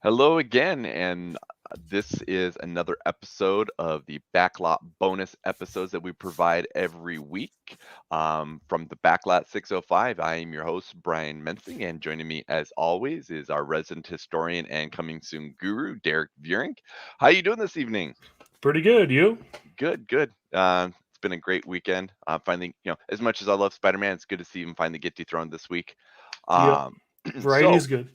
Hello again, and this is another episode of the Backlot bonus episodes that we provide every week. From the Backlot 605, I am your host, Brian Mensing, and joining me as always is our resident historian and coming soon guru, Derrick Veurink. How you doing this evening? Pretty good, you? Good, good. It's been a great weekend. Finally, as much as I love Spider-Man, it's good to see him finally get dethroned this week. Yep. Um, Variety so is good.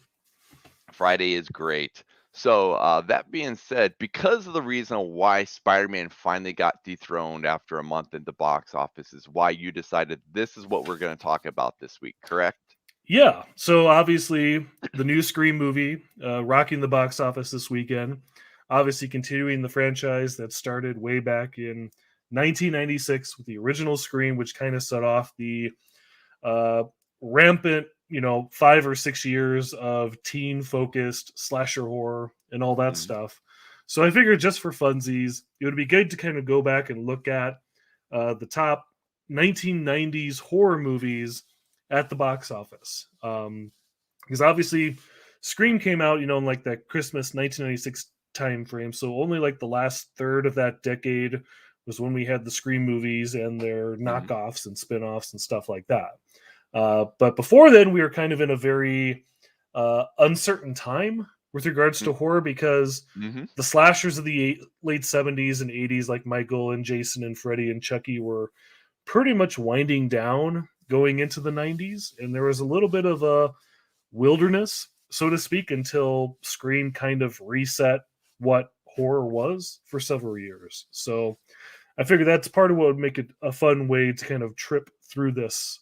Friday is great. So, that being said, because of the reason why Spider-Man finally got dethroned after a month in the box office is why you decided this is what we're going to talk about this week, correct? Yeah. So obviously, the new Scream movie rocking the box office this weekend. Obviously, continuing the franchise that started way back in 1996 with the original Scream, which kind of set off the uh, rampant, 5 or 6 years of teen-focused slasher horror and all that Mhm, stuff. So I figured just for funsies, it would be good to kind of go back and look at the top 1990s horror movies at the box office. Because obviously, Scream came out, in like that Christmas 1996 time frame. So only like the last third of that decade was when we had the Scream movies and their mhm, knockoffs and spin-offs and stuff like that. But before then, we were kind of in a very uncertain time with regards mm, to horror because mhm, the slashers of the late 70s and 80s, like Michael and Jason and Freddy and Chucky, were pretty much winding down going into the 90s. And there was a little bit of a wilderness, so to speak, until Scream kind of reset what horror was for several years. So I figured that's part of what would make it a fun way to kind of trip through this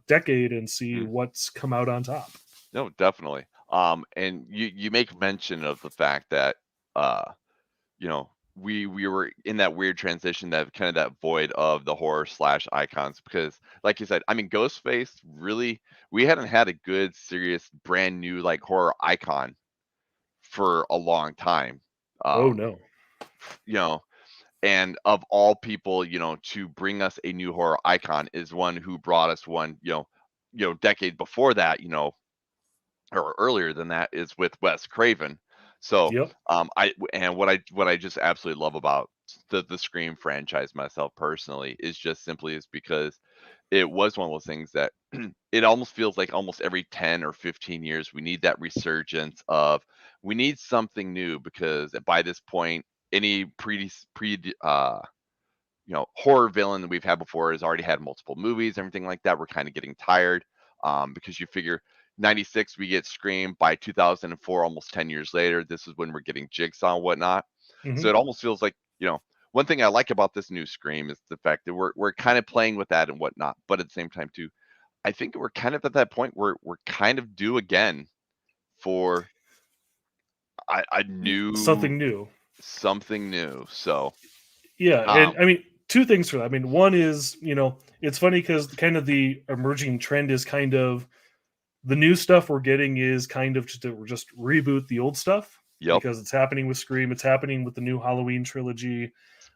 decade and see mm. what's come out on top. No, definitely. And you make mention of the fact that uh, we were in that weird transition, that kind of that void of the horror slash icons, because like you said, I mean, Ghostface really, we hadn't had a good, serious, brand new like horror icon for a long time. Oh Um, no. you know, and of all people, to bring us a new horror icon is one who brought us one, decade before that, or earlier than that, is with Wes Craven. So, Yep. what I just absolutely love about the Scream franchise myself personally is just simply is because it was one of those things that it almost feels like almost every 10 or 15 years we need that resurgence of, we need something new, because by this point any horror villain that we've had before has already had multiple movies, everything like that. We're kind of getting tired, because you figure 96 we get Scream, by 2004, almost 10 years later, this is when we're getting Jigsaw and whatnot. So Hmm. it almost feels like, one thing I like about this new Scream is the fact that we're kind of playing with that and whatnot, but at the same time too, I think we're kind of at that point where we're kind of due again for a new Something new. something new. So, Yeah, and um, I mean, two things for that. I mean, one is, it's funny because kind of the emerging trend is kind of the new stuff we're getting is kind of just reboot the old stuff yep. because it's happening with Scream, it's happening with the new Halloween trilogy.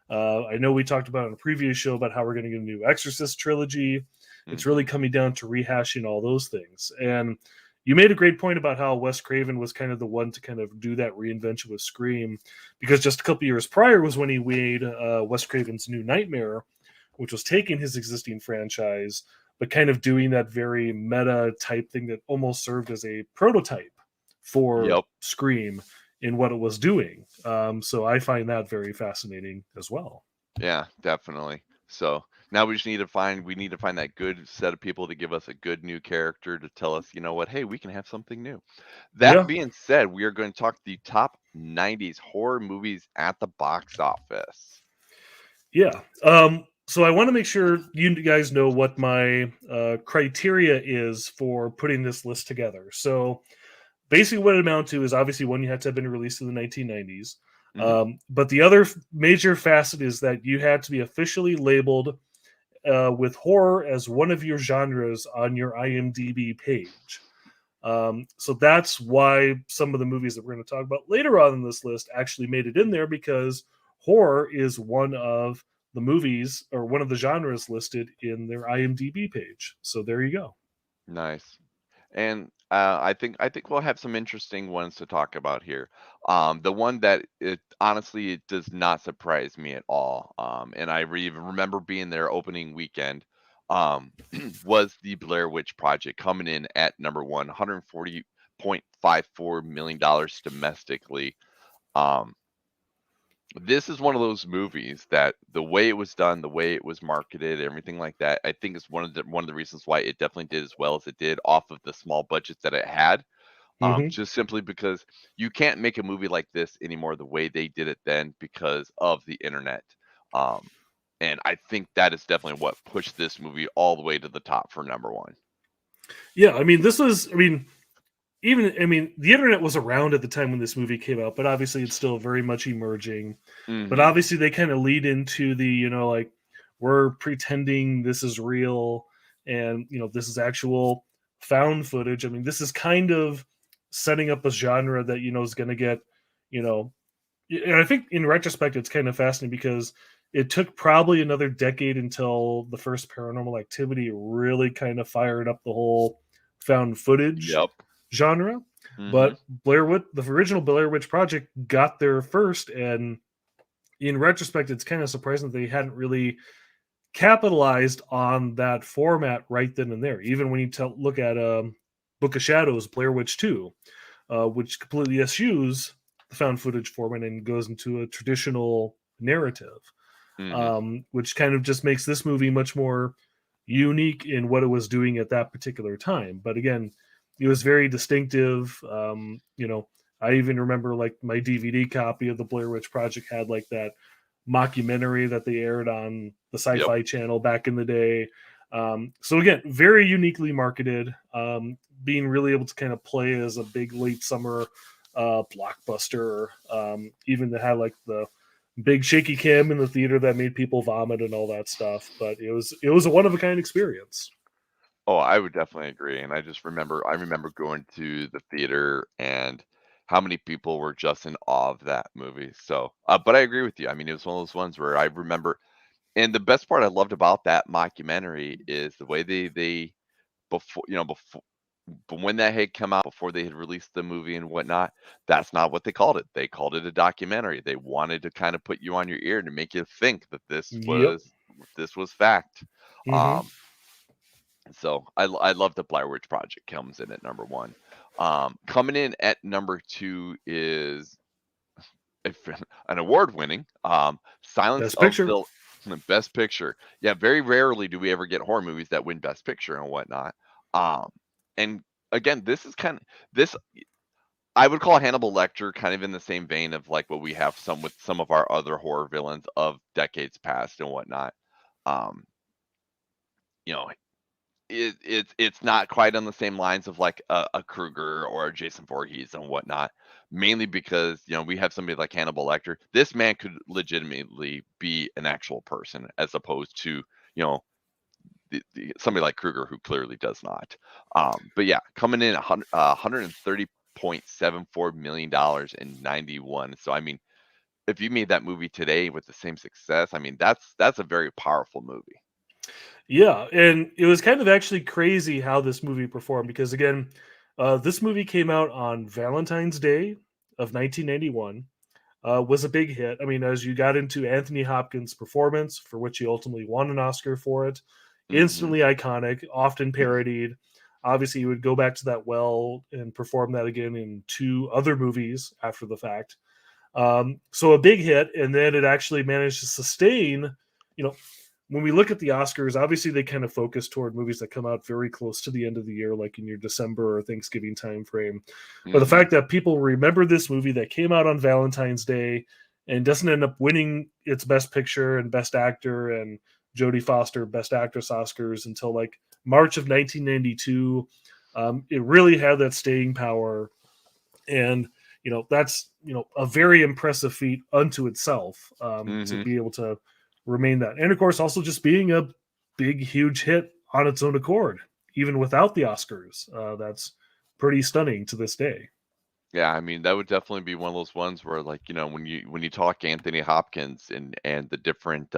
I know we talked about on a previous show about how we're going to get a new Exorcist trilogy. It's really Hmm. coming down to rehashing all those things. And you made a great point about how Wes Craven was kind of the one to kind of do that reinvention with Scream, because just a couple years prior was when he made Wes Craven's New Nightmare, which was taking his existing franchise but kind of doing that very meta type thing that almost served as a prototype for Yep. Scream in what it was doing. So I find that very fascinating as well. Yeah, definitely. So now we need to find that good set of people to give us a good new character to tell us, you know what, hey, we can have something new. That Yeah, being said, we are going to talk the top 90s horror movies at the box office. yeah. So I want to make sure you guys know what my criteria is for putting this list together. So basically, what it amounts to is obviously one, you had to have been released in the 1990s. Hmm. But the other major facet is that you had to be officially labeled with horror as one of your genres on your IMDb page. So that's why some of the movies that we're going to talk about later on in this list actually made it in there, because horror is one of the movies or one of the genres listed in their IMDb page. So there you go. Nice. And I think we'll have some interesting ones to talk about here. The one that it honestly it does not surprise me at all. And I even remember being there opening weekend. Was the Blair Witch Project coming in at number one, $140.54 million domestically. Um, this is one of those movies that the way it was done, the way it was marketed, everything like that, I think is one of the reasons why it definitely did as well as it did off of the small budgets that it had. Hmm. Just simply because you can't make a movie like this anymore the way they did it then because of the internet. Um, and I think that is definitely what pushed this movie all the way to the top for number one. Yeah, I mean, this was, I mean, even, I mean, the internet was around at the time when this movie came out, but obviously it's still very much emerging. But Hmm. obviously they kind of lead into the, like, we're pretending this is real and, this is actual found footage. I mean, this is kind of setting up a genre that, is going to get, you know, and I think in retrospect, it's kind of fascinating because it took probably another decade until the first Paranormal Activity really kind of fired up the whole found footage Yep. genre. Hmm. But the original Blair Witch Project, got there first, and in retrospect, it's kind of surprising that they hadn't really capitalized on that format right then and there. Even when you look at Book of Shadows, Blair Witch 2, which completely eschews the found footage format and goes into a traditional narrative, Hmm. which kind of just makes this movie much more unique in what it was doing at that particular time. But again, it was very distinctive. I even remember like my DVD copy of the Blair Witch Project had like that mockumentary that they aired on the Yep. Sci-Fi Channel back in the day. So again, very uniquely marketed. Being really able to kind of play as a big late summer blockbuster. Even to have like the big shaky cam in the theater that made people vomit and all that stuff. But it was a one of a kind experience. Oh, I would definitely agree. And I remember going to the theater and how many people were just in awe of that movie. So, but I agree with you. I mean, it was one of those ones where I remember, and the best part I loved about that mockumentary is the way they before but when that had come out before they had released the movie and whatnot, that's not what they called it. They called it a documentary. They wanted to kind of put you on your ear to make you think that this Yep. was fact. Hmm. Um, so I love the Blair Witch Project comes in at number one. Coming in at number two is if, an award winning Silence Best of picture. the Best Picture. Yeah, very rarely do we ever get horror movies that win Best Picture and whatnot. Um, and again, this is kind of this I would call Hannibal Lecter kind of in the same vein of like what we have some with some of our other horror villains of decades past and whatnot. Um, you know, it's not quite on the same lines of like a Kruger or a Jason Voorhees and whatnot. Mainly because we have somebody like Hannibal Lecter. This man could legitimately be an actual person, as opposed to you know somebody like Kruger who clearly does not. But yeah, coming in at 130.74 million dollars in 91. So I mean, if you made that movie today with the same success, I mean that's a very powerful movie. Yeah, and it was kind of actually crazy how this movie performed because again, this movie came out on Valentine's Day of 1991. Was a big hit. I mean, as you got into Anthony Hopkins' performance, for which he ultimately won an Oscar for it, Hmm. instantly iconic, often parodied. Obviously, he would go back to that well and perform that again in two other movies after the fact. So a big hit, and then it actually managed to sustain. You know, when we look at the Oscars, obviously they kind of focus toward movies that come out very close to the end of the year, like in your December or Thanksgiving time frame. But the Hmm. fact that people remember this movie that came out on Valentine's Day and doesn't end up winning its Best Picture and Best Actor and Jodie Foster Best Actress Oscars until like March of 1992, it really had that staying power, and that's a very impressive feat unto itself, to Hmm. be able to remain that, and of course also just being a big huge hit on its own accord even without the Oscars. That's pretty stunning to this day. Yeah, I mean, that would definitely be one of those ones where, like, when you talk Anthony Hopkins and the different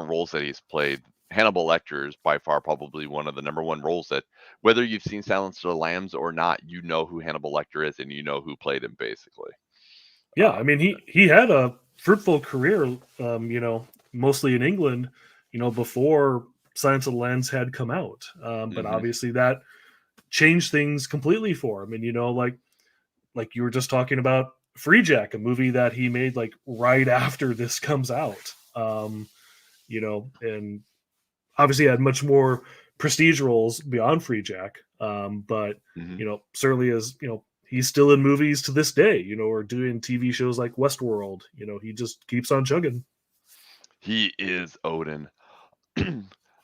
roles that he's played, Hannibal Lecter is by far probably one of the number one roles that, whether you've seen Silence of the Lambs or not, you know who Hannibal Lecter is and you know who played him basically. Yeah, I mean he had a fruitful career, mostly in England, before Science of the Lambs had come out. But Hmm. obviously that changed things completely for him. And like you were just talking about Free Jack, a movie that he made like right after this comes out. And obviously had much more prestige roles beyond Free Jack. But Hmm. certainly as he's still in movies to this day, or doing TV shows like Westworld. He just keeps on chugging. He is Odin.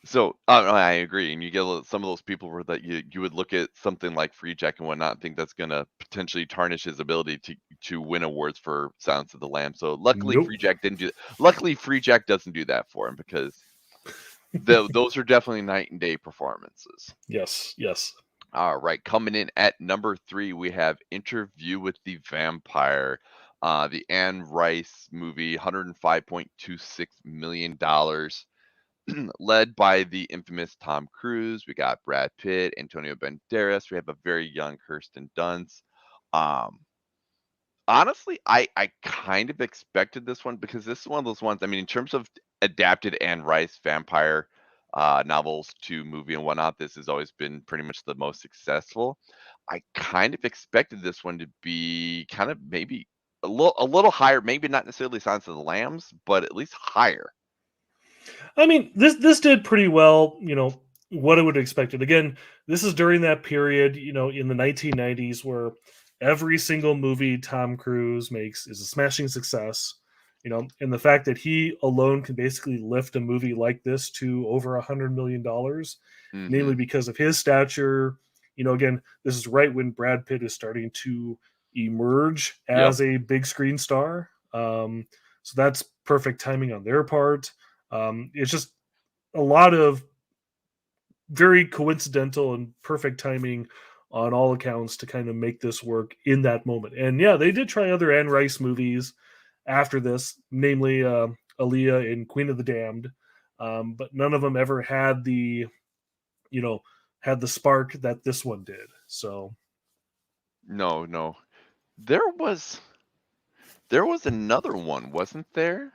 So no, I agree, and you get some of those people where that you would look at something like Free Jack and whatnot, and think that's gonna potentially tarnish his ability to win awards for Silence of the Lamb. So luckily, Nope. Free Jack didn't do that. Luckily, Free Jack doesn't do that for him because those are definitely night and day performances. Yes. Yes. All right, coming in at number 3, we have Interview with the Vampire, the Anne Rice movie, $105.26 million. Led by the infamous Tom Cruise. We got Brad Pitt, Antonio Banderas. We have a very young Kirsten Dunst. Um, Honestly, I kind of expected this one because this is one of those ones. I mean, in terms of adapted Anne Rice vampire novels to movie and whatnot, this has always been pretty much the most successful. I kind of expected this one to be kind of maybe a little higher, maybe not necessarily Silence of the Lambs, but at least higher. I mean, this did pretty well. What I would have expected. Again, this is during that period, in the 1990s, where every single movie Tom Cruise makes is a smashing success. And the fact that he alone can basically lift a movie like this to over $100 million, Hmm. namely because of his stature. Again, this is right when Brad Pitt is starting to emerge Yep. as a big screen star. So that's perfect timing on their part. It's just a lot of very coincidental and perfect timing on all accounts to kind of make this work in that moment. And yeah, they did try other Anne Rice movies after this, namely Aaliyah in Queen of the Damned, but none of them ever had you know, the spark that this one did. So No, no. There was there was another one, wasn't there,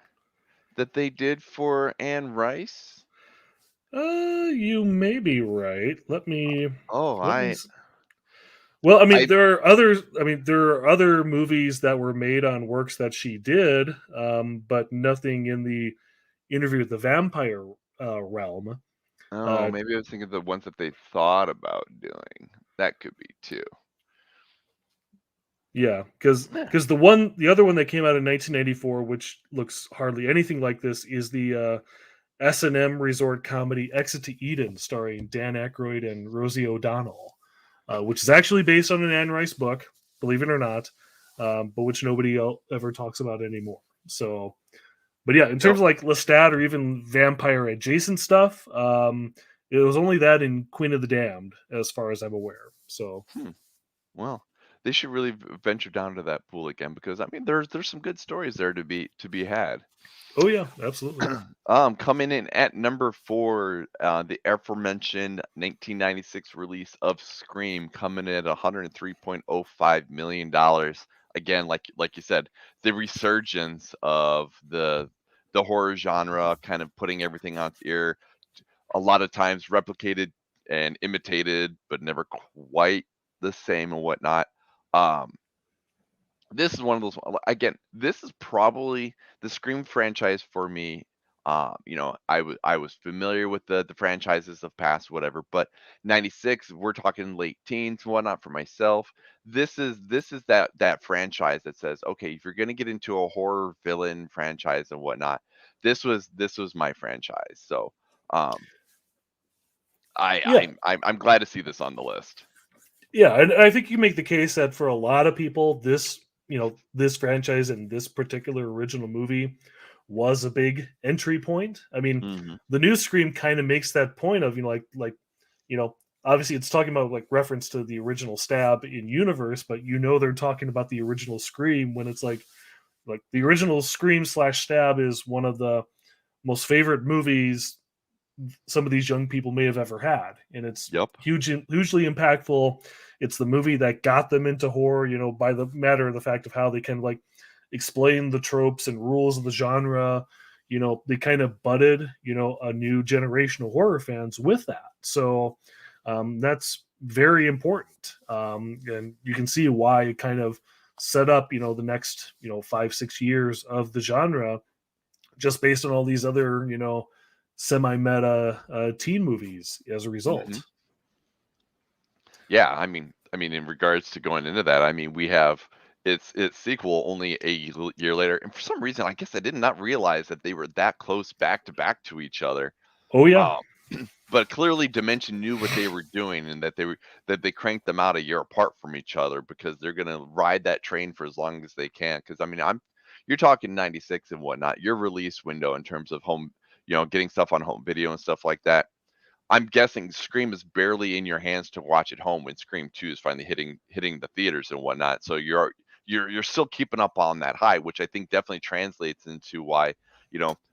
that they did for Anne Rice? you may be right. Oh, Let me I Well, I mean, I there are others. I mean, there are other movies that were made on works that she did, but nothing in the Interview with the Vampire realm. oh, Uh, maybe I was thinking of the ones that they thought about doing. That could be too. yeah, because the other one that came out in 1994, which looks hardly anything like this, is the S&M resort comedy Exit to Eden, starring Dan Aykroyd and Rosie O'Donnell, which is actually based on an Anne Rice book, believe it or not, but which nobody ever talks about anymore. So, but yeah, in Yep. terms of like Lestat or even vampire adjacent stuff, it was only that in Queen of the Damned, as far as I'm aware. So, Hmm. Well, they should really venture down to that pool again because I mean there's some good stories there to be had. oh yeah, absolutely. Coming in at number 4, the aforementioned 1996 release of Scream, coming in at $103.05 million. Again, like you said, the resurgence of the horror genre, kind of putting everything on its ear. A lot of times replicated and imitated, but never quite the same and whatnot. Um, this is one of those again, this is probably the Scream franchise for me. I was familiar with the franchises of past, whatever, but 96, we're talking late teens and whatnot for myself. This is that franchise that says, okay, if you're gonna get into a horror villain franchise and whatnot, this was my franchise. So um I Yeah, I'm glad to see this on the list. yeah, and I think you make the case that for a lot of people, this franchise and this particular original movie was a big entry point. I mean, Hmm. the new Scream kind of makes that point of you know, obviously it's talking about like reference to the original Stab in universe, but they're talking about the original Scream when it's like the original Scream slash Stab is one of the most favorite movies some of these young people may have ever had, and it's Yep. hugely impactful. It's the movie that got them into horror, by the matter of the fact of how they kind of like explain the tropes and rules of the genre. They kind of budded, a new generation of horror fans with that. So that's very important, and you can see why it kind of set up, the next, 5-6 years of the genre, just based on all these other, semi-meta teen movies as a Hmm. result. Yeah, I mean, in regards to going into that, I mean, we have its sequel only year later, and for some reason, I guess I did not realize that they were that close back to back to each other. Oh yeah. Um, but clearly, Dimension knew what they were doing, and that they cranked them out a year apart from each other because they're gonna ride that train for as long as they can. Because I mean, you're talking '96 and whatnot. Your release window in terms of home, getting stuff on home video and stuff like that. I'm guessing Scream is barely in your hands to watch at home when Scream 2 is finally hitting the theaters and whatnot. So you're still keeping up on that high, which I think definitely translates into why,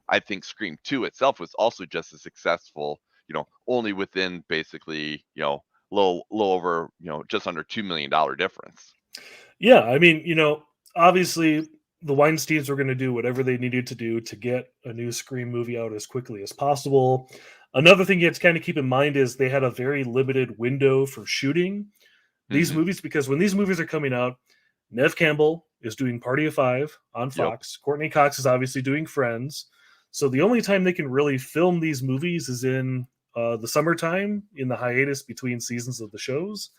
I think Scream 2 itself was also just as successful, only within basically, little over, just under $2 million difference. Yeah, I mean, obviously the Weinsteins were going to do whatever they needed to do to get a new Scream movie out as quickly as possible. Another thing you have to kind of keep in mind is they had a very limited window for shooting these Hmm. movies, because when these movies are coming out, Nev Campbell is doing Party of Five on Yep. Fox. Courtney Cox is obviously doing Friends. So the only time they can really film these movies is in the summertime, in the hiatus between seasons of the shows.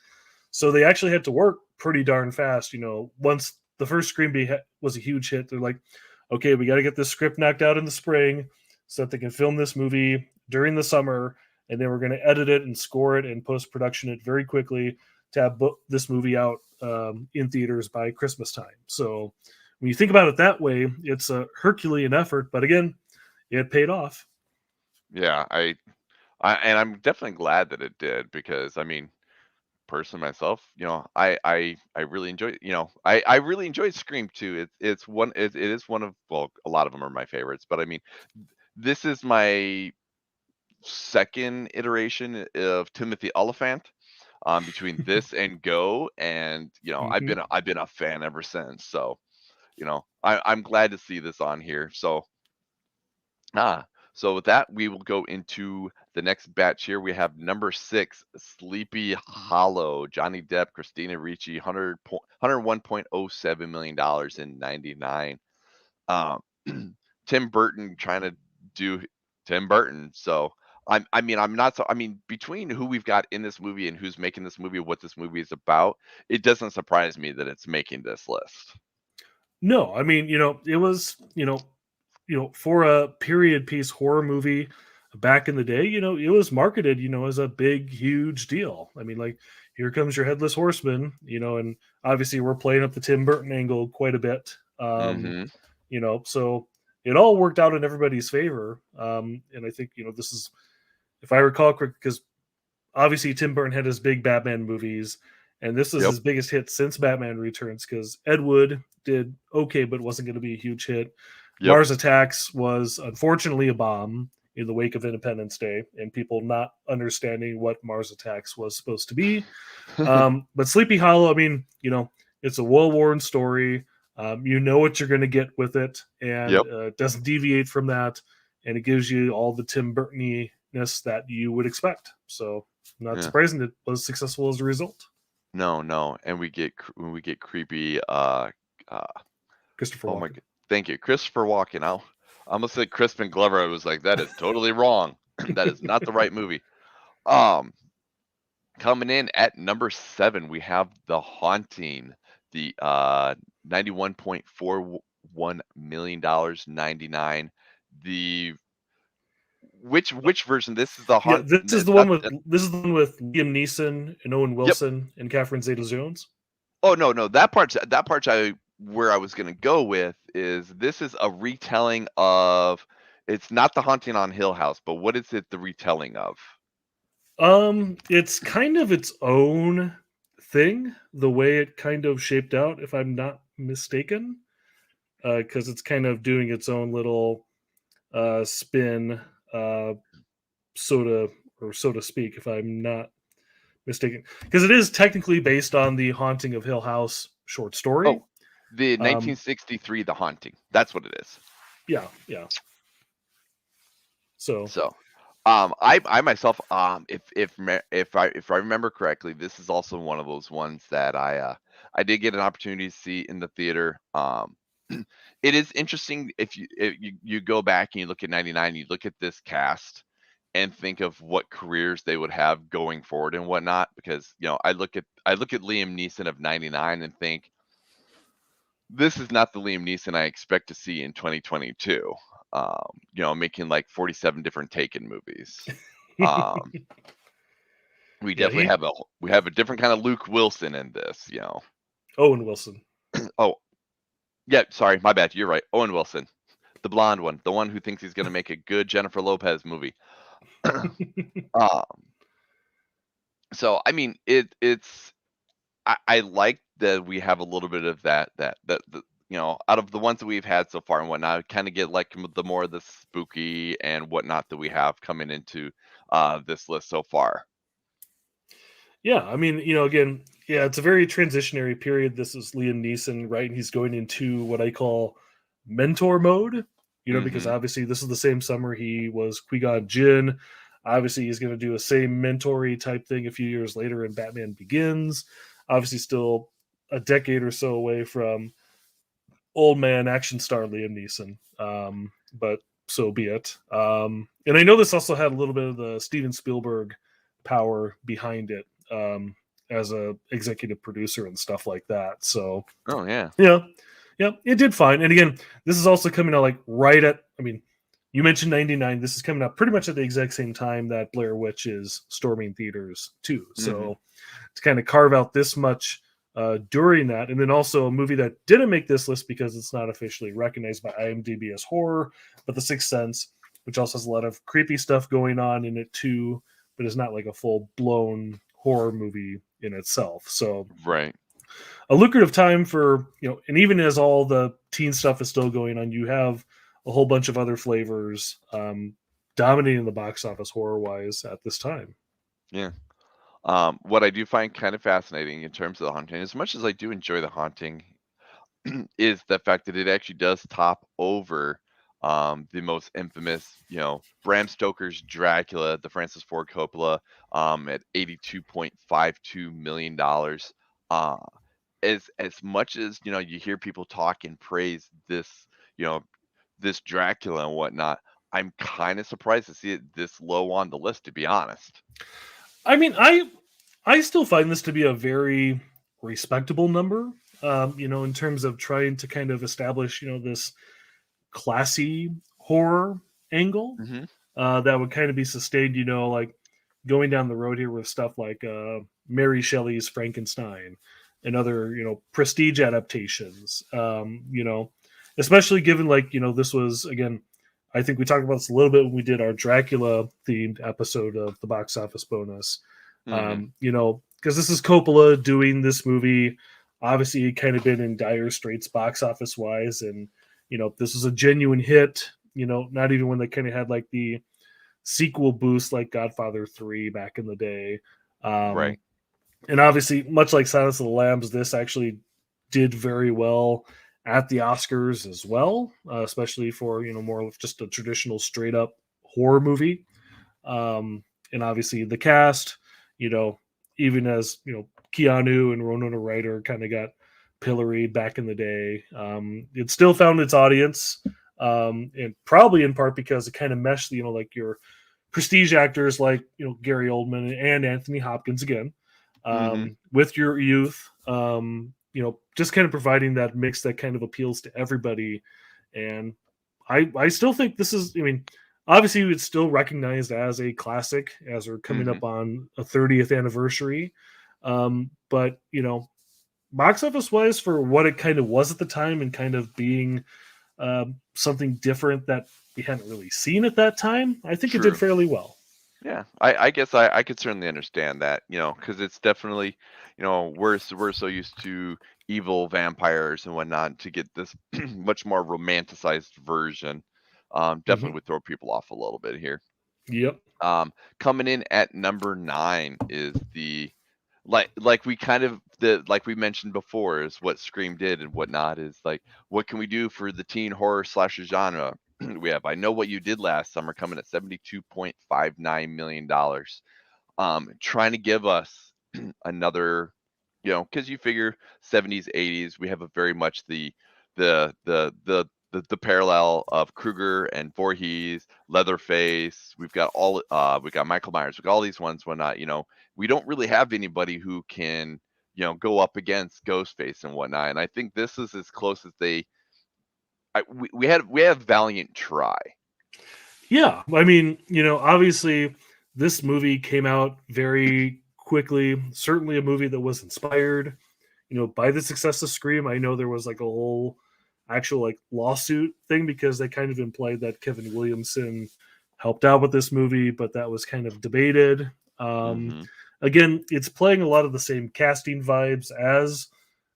So they actually had to work pretty darn fast. Once the first was a huge hit, they're like, okay, we got to get this script knocked out in the spring so that they can film this movie during the summer. And then we're going to edit it and score it and post production it very quickly to have this movie out in theaters by Christmas time. So when you think about it that way, it's a Herculean effort. But again, it paid off. Yeah, and I'm definitely glad that it did because I mean, person myself, I really enjoy, I really enjoyed Scream too. It is one of, well, a lot of them are my favorites, but I mean, this is my second iteration of Timothy Oliphant. Between this and Go, and Mm-hmm. I've been a fan ever since. So I'm glad to see this on here. So Ah, so with that, we will go into the next batch here. We have number 6, Sleepy Hollow, Johnny Depp, Christina Ricci, 101.07 million dollars in '99. Um, Tim Burton trying to do Tim Burton. So I mean, I'm not so. I mean, between who we've got in this movie and who's making this movie, what this movie is about, it doesn't surprise me that it's making this list. No, I mean, it was, for a period piece horror movie back in the day, it was marketed, as a big, huge deal. I mean, like, here comes your headless horseman, and obviously we're playing up the Tim Burton angle quite a bit. Hmm. So it all worked out in everybody's favor. And I think, this is, if I recall correct, because obviously Tim Burton had his big Batman movies, and this was Yep. his biggest hit since Batman Returns, because Ed Wood did okay, but wasn't going to be a huge hit. Yep. Mars Attacks was unfortunately a bomb in the wake of Independence Day, and people not understanding what Mars Attacks was supposed to be. But Sleepy Hollow, I mean, it's a well-worn story. You know what you're going to get with it, and Yep. it doesn't deviate from that, and it gives you all the Tim Burton-ness that you would expect. So, not Yeah. surprising it was successful as a result. No, no, and when we get creepy, uh, Christopher oh my Walken. god, thank you, Christopher Walken. I almost said Crispin Glover. I was like, that is totally wrong. That is not the right movie. Um, Coming in at number 7, we have The Haunting, the 91.41 million dollars, 99. The which version? This is the Yeah, haunt. this is the one with Liam Neeson and Owen Yep. Wilson and Catherine Zeta-Jones. Oh, no, no, that part's I where I was gonna go with is this is a retelling of, it's not The Haunting on Hill House, but what is it the retelling of? It's kind of its own thing, the way it kind of shaped out, if I'm not mistaken, because it's kind of doing its own little spin. Uh, soda, or so to speak, if I'm not mistaken, because it is technically based on the Haunting of Hill House short story. Oh, the Um, 1963 The Haunting. That's what it is. yeah, yeah. So So, I myself, if I remember correctly, this is also one of those ones that I did get an opportunity to see in the theater. It is interesting if you go back and you look at '99, you look at this cast and think of what careers they would have going forward and whatnot. Because I look at Liam Neeson of '99 and think this is not the Liam Neeson I expect to see in 2022. Making like 47 different Taken movies. Um, we yeah, definitely have a different kind of Luke Wilson in this. Owen Wilson. Oh, yeah, sorry, my bad. You're right. Owen Wilson, the blonde one, the one who thinks he's gonna make a good Jennifer Lopez movie. um, so I mean, I like that we have a little bit of that, out of the ones that we've had so far and whatnot, kind of get like the more of the spooky and whatnot that we have coming into this list so far. Yeah, I mean, again, yeah, it's a very transitionary period. This is Liam Neeson, right? And he's going into what I call mentor mode, because Hmm. obviously this is the same summer he was Qui-Gon Jinn. Obviously, he's going to do a same mentory type thing a few years later in Batman Begins. Obviously, still a decade or so away from old man action star Liam Neeson. But so be it. And I know this also had a little bit of the Steven Spielberg power behind it, as a executive producer and stuff like that. So Oh yeah. yeah, yeah, it did fine. And again, this is also coming out like right at. I mean, you mentioned '99. This is coming out pretty much at the exact same time that Blair Witch is storming theaters too. Hmm. So to kind of carve out this much during that, and then also a movie that didn't make this list because it's not officially recognized by IMDb as horror, but The Sixth Sense, which also has a lot of creepy stuff going on in it too, but is not like a full blown horror movie in itself. So Right. a lucrative time for, and even as all the teen stuff is still going on, you have a whole bunch of other flavors dominating the box office horror wise at this time. Yeah. What I do find kind of fascinating in terms of The Haunting, as much as I do enjoy The Haunting, is the fact that it actually does top over the most infamous, Bram Stoker's Dracula, the Francis Ford Coppola, at $82.52 million. Uh, as much as you hear people talk and praise you know, this Dracula and whatnot, I'm kind of surprised to see it this low on the list, to be honest. I mean, I still find this to be a very respectable number. In terms of trying to kind of establish, this classy horror angle Hmm. that would kind of be sustained. Like going down the road here with stuff like Mary Shelley's Frankenstein and other, prestige adaptations. Especially given like this was again. I think we talked about this a little bit when we did our Dracula themed episode of the box office bonus. Hmm. Because this is Coppola doing this movie. Obviously, he kind of been in dire straits box office wise, and this was a genuine hit. Not even when they kind of had like the sequel boost like Godfather 3 back in the day. Um, Right. and obviously, much like Silence of the Lambs, this actually did very well at the Oscars as well, especially for more of just a traditional straight up horror movie. And obviously, the cast, you know, even as Keanu and Winona Ryder kind of got pilloried back in the day, it still found its audience, and probably in part because it kind of meshed, like your prestige actors like Gary Oldman and Anthony Hopkins again, Hmm. with your youth, just kind of providing that mix that kind of appeals to everybody. And I still think this is, I mean, obviously it's still recognized as a classic as we're coming Hmm. up on a 30th anniversary. But box office wise, for what it kind of was at the time and kind of being something different that we hadn't really seen at that time, I think it did True. fairly well. Yeah, I guess I could certainly understand that, because it's definitely, we're so used to evil vampires and whatnot to get this much more romanticized version. Mm-hmm. Definitely would throw people off a little bit here. Yep. Coming in at number 9 is the like we kind of the like we mentioned before is what Scream did and whatnot is like what can we do for the teen horror slasher genre? We have I Know What You Did Last Summer coming at $72.59 million, trying to give us another, because you figure 70s, 80s, we have a very much the parallel of Krueger and Voorhees, Leatherface. We got Michael Myers, we got all these ones, whatnot. We don't really have anybody who can, go up against Ghostface and whatnot. And I think this is as close as we have Valiant try. Yeah, I mean, obviously this movie came out very quickly. Certainly a movie that was inspired, by the success of Scream. I know there was like a whole actual like lawsuit thing because they kind of implied that Kevin Williamson helped out with this movie, but that was kind of debated. Um, Mm-hmm. Again, it's playing a lot of the same casting vibes as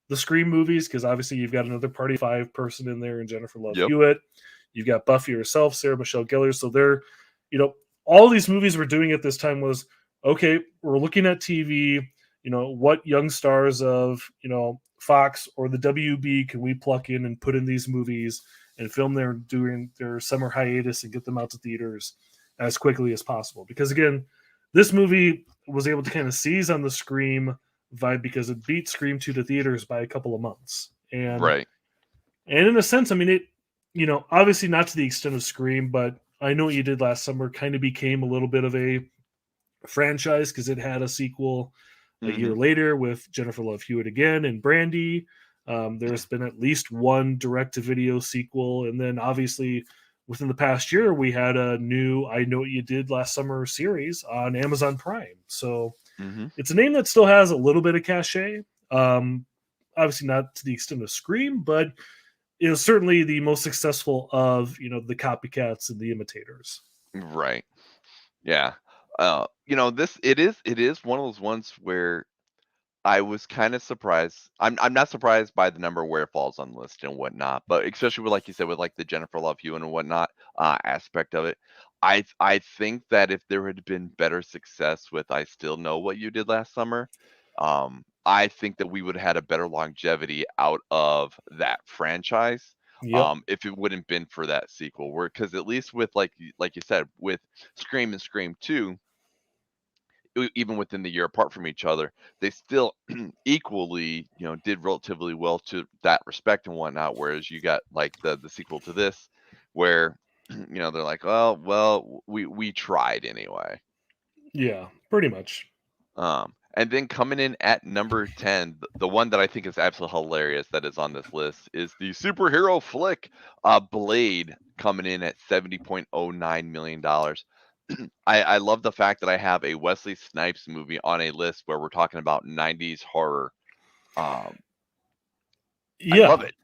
the Scream movies because obviously you've got another Party Five person in there and Jennifer Love Yep. Hewitt. You've got Buffy herself, Sarah Michelle Gellar. So they're, all these movies we're doing at this time was okay. We're looking at TV. What young stars of Fox or the WB can we pluck in and put in these movies and film their during their summer hiatus and get them out to theaters as quickly as possible? Because again, this movie was able to kind of seize on the Scream vibe because it beat Scream 2 to theaters by a couple of months. Right. And in a sense, I mean it, obviously not to the extent of Scream, but I Know What You Did Last Summer kind of became a little bit of a franchise because it had a sequel a Mm-hmm. year later with Jennifer Love Hewitt again and Brandy. There's been at least one direct to video sequel. And then obviously within the past year, we had a new I Know What You Did Last Summer series on Amazon Prime. So Mm-hmm. it's a name that still has a little bit of cachet. Um, Obviously not to the extent of Scream, but it was certainly the most successful of the copycats and the imitators. Right. Yeah. This it is one of those ones where I was kind of surprised. I'm not surprised by the number where it falls on the list and whatnot, but especially with like you said with like the Jennifer Love Hewitt and whatnot aspect of it. I think that if there had been better success with I Still Know What You Did Last Summer, I think that we would have had a better longevity out of that franchise. Yep. If it wouldn't been for that sequel, where because at least with like you said with Scream and Scream 2, even within the year apart from each other, they still equally, did relatively well to that respect and whatnot. Whereas you got like the sequel to this, where they're like, well, we tried anyway. Yeah, pretty much. And then coming in at number 10, the one that I think is absolutely hilarious that is on this list is the superhero flick, Blade, coming in at $70.09 million. I love the fact that I have a Wesley Snipes movie on a list where we're talking about 90s horror. Um, I love Yeah. it.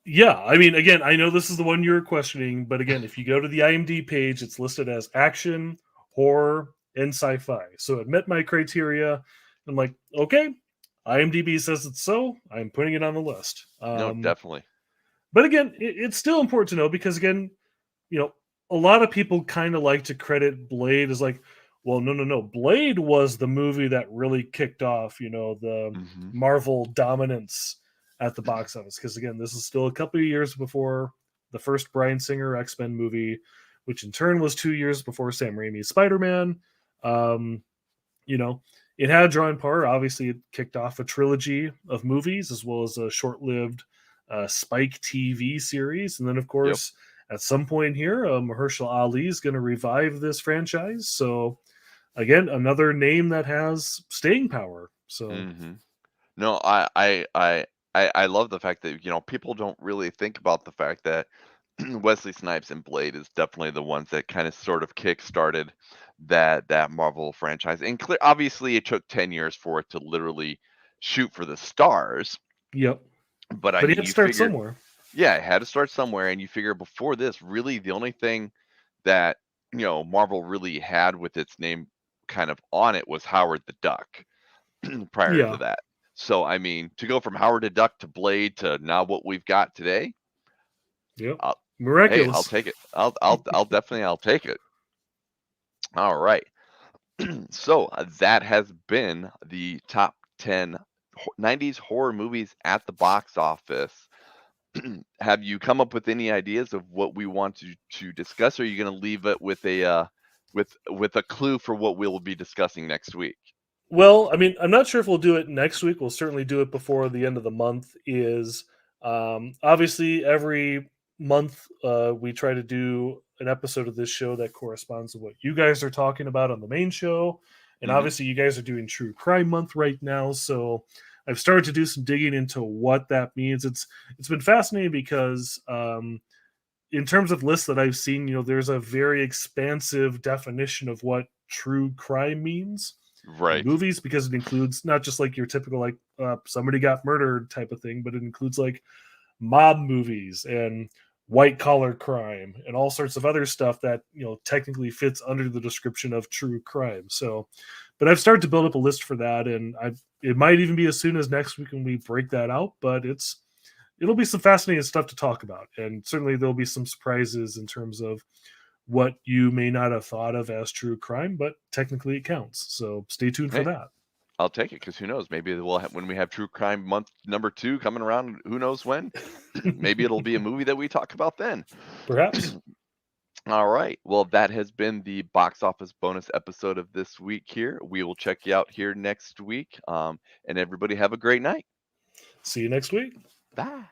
Yeah. I mean, again, I know this is the one you're questioning, but again, if you go to the IMDb page, it's listed as action, horror, and sci-fi. So it met my criteria. I'm like, okay, IMDb says it's so. I'm putting it on the list. No, definitely. But again, it's still important to know because again, you know, a lot of people kind of like to credit Blade as like, well, no, no, no. Blade was the movie that really kicked off, the Hmm. Marvel dominance at the box office. Because again, this is still a couple of years before the first Bryan Singer X-Men movie, which in turn was 2 years before Sam Raimi's Spider-Man. Um, you know, it had a drawing power. Obviously, it kicked off a trilogy of movies as well as a short-lived Spike TV series, and then of Yep. course, at some point here, Mahershala Ali is going to revive this franchise. So again, another name that has staying power. So Hmm. No, I love the fact that people don't really think about the fact that Wesley Snipes and Blade is definitely the ones that kind of sort of kick-started that Marvel franchise. And obviously, it took 10 years for it to literally shoot for the stars. yep, But I but he mean, had to you start figure, somewhere. yeah, it had to start somewhere, and you figure before this, really the only thing that Marvel really had with its name kind of on it was Howard the Duck prior to Yeah, that. So I mean, to go from Howard the Duck to Blade to now what we've got today, yep, I'll, hey, I'll miraculous. take it. I'll definitely I'll take it. All right. So that has been the top 10 90s horror movies at the box office. Have you come up with any ideas of what we want to discuss, or are you going to leave it with a with a clue for what we'll be discussing next week? Well, I mean, I'm not sure if we'll do it next week. We'll certainly do it before the end of the month. Is obviously every month we try to do an episode of this show that corresponds to what you guys are talking about on the main show, and Hmm. obviously you guys are doing True Crime Month right now. So I've started to do some digging into what that means. It's been fascinating because in terms of lists that I've seen, there's a very expansive definition of what true crime means in Right. movies because it includes not just like your typical like somebody got murdered type of thing, but it includes like mob movies and white collar crime and all sorts of other stuff that technically fits under the description of true crime. So, but I've started to build up a list for that, and it might even be as soon as next week when we break that out. But it'll be some fascinating stuff to talk about, and certainly there'll be some surprises in terms of what you may not have thought of as true crime, but technically it counts. So stay tuned for Hey, that. I'll take it because who knows? Maybe we'll when we have True Crime Month number 2 coming around. Who knows when? Maybe it'll be a movie that we talk about then. Perhaps. All right. Well, that has been the box office bonus episode of this week here. We will check you out here next week. And everybody have a great night. See you next week. Bye.